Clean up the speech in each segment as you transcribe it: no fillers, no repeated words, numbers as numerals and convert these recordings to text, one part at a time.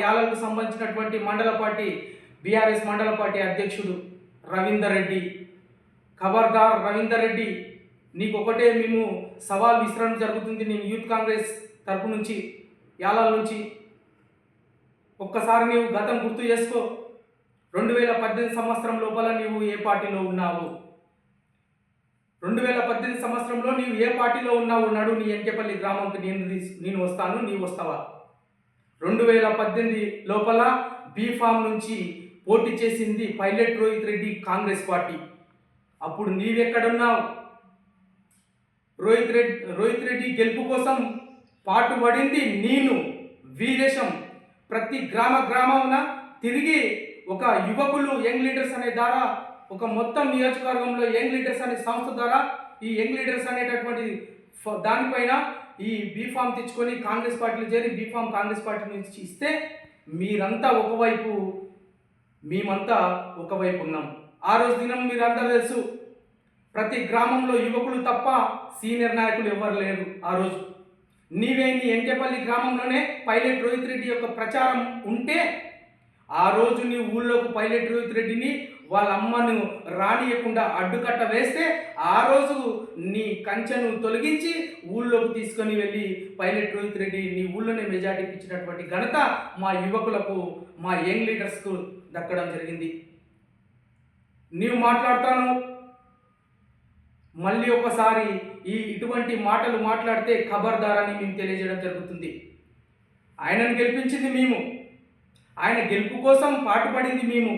యాలలకు సంబంధించినటువంటి మండల party BRS మండల పార్టీ అధ్యక్షుడు రవీందర్ రెడ్డి. ఖబర్దార్ రవీందర్ రెడ్డి, నీకు ఒకటే మేము సవాల్ విసరడం జరుగుతుంది. నేను యూత్ కాంగ్రెస్ తరపు నుంచి, యాలాల నుంచి. ఒక్కసారి నీవు గతం గుర్తు చేసుకో. 2018 సంవత్సరం లోపల నీవు ఏ పార్టీలో ఉన్నావు? 2018 సంవత్సరంలో నీవు ఏ పార్టీలో ఉన్నావు? నడు, నీ ఎంకేపల్లి గ్రామంకి నేను వస్తాను, నీవు వస్తావా? 2018 లోపల బీఫామ్ నుంచి పోటీ చేసింది పైలట్ రోహిత్ రెడ్డి, కాంగ్రెస్ పార్టీ. అప్పుడు నీవెక్కడున్నావు? రోహిత్ రెడ్డి గెలుపు కోసం పాటుపడింది నేను. వీరేశం ప్రతి గ్రామాన తిరిగి ఒక యువకులు యంగ్ లీడర్స్ అనే ద్వారా, ఒక మొత్తం నియోజకవర్గంలో యంగ్ లీడర్స్ అనే సంస్థ ద్వారా ఈ యంగ్ లీడర్స్ అనేటటువంటి దానిపైన ఈ బీఫామ్ తెచ్చుకొని కాంగ్రెస్ పార్టీలో చేరి బీఫామ్ కాంగ్రెస్ పార్టీ నుంచి ఇస్తే మీరంతా ఒకవైపు, మేమంతా ఒకవైపు ఉన్నాం. ఆ రోజు దినం మీరందరూ తెలుసు, ప్రతి గ్రామంలో యువకులు తప్ప సీనియర్ నాయకులు ఎవరు లేరు. ఆ రోజు నీ ఎంకేపల్లి గ్రామంలోనే పైలట్ రోహిత్ రెడ్డి యొక్క ప్రచారం ఉంటే ఆ రోజు నీ ఊళ్ళోకి పైలట్ రోహిత్ రెడ్డిని వాళ్ళ అమ్మను రానియకుండా అడ్డుకట్ట వేస్తే ఆ రోజు నీ కంచెను తొలగించి ఊళ్ళోకి తీసుకొని వెళ్ళి పైలట్ రోహిత్ రెడ్డి నీ ఊళ్ళోనే మెజార్టీ ఇచ్చినటువంటి ఘనత మా యువకులకు, మా యంగ్ లీడర్స్కు దక్కడం జరిగింది. నీవు మాట్లాడతాను, మళ్ళీ ఒకసారి ఇటువంటి మాటలు మాట్లాడితే ఖబర్దారని మేము తెలియజేయడం జరుగుతుంది. ఆయనను గెలిపించింది మేము, ఆయన గెలుపు కోసం పాటుపడింది మేము.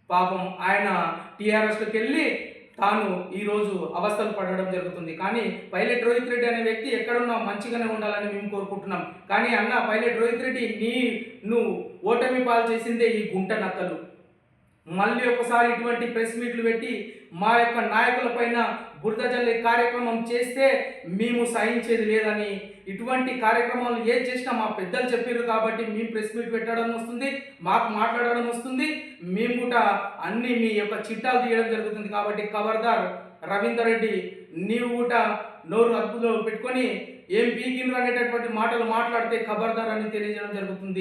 పాపం ఆయన టీఆర్ఎస్లోకి వెళ్ళి తాను ఈరోజు అవస్థలు పడడం జరుగుతుంది. కానీ పైలట్ రోహిత్ రెడ్డి అనే వ్యక్తి ఎక్కడున్నా మంచిగానే ఉండాలని మేము కోరుకుంటున్నాం. కానీ అన్న పైలట్ రోహిత్ రెడ్డి, నువ్వు ఓటమి పాలు చేసిందే ఈ గుంట నక్కలు. మళ్ళీ ఒకసారి ఇటువంటి ప్రెస్ మీట్లు పెట్టి మా యొక్క నాయకులపైన బురద జల్లే కార్యక్రమం చేస్తే మేము సహించేది లేదని, ఇటువంటి కార్యక్రమాలు ఏది చేసినా మా పెద్దలు చెప్పారు కాబట్టి మేము ప్రెస్ మీట్ పెట్టడం వస్తుంది, మాకు మాట్లాడడం వస్తుంది, మేము కూడా అన్ని మీ యొక్క చిట్టాలు తీయడం జరుగుతుంది. కాబట్టి ఖబర్దార్ రవీందర్ రెడ్డి, నీవు కూడా నోరు అదుపులో పెట్టుకొని ఏం పీకిండ్రు అనేటటువంటి మాటలు మాట్లాడితే ఖబర్దార్ అని తెలియజేయడం జరుగుతుంది.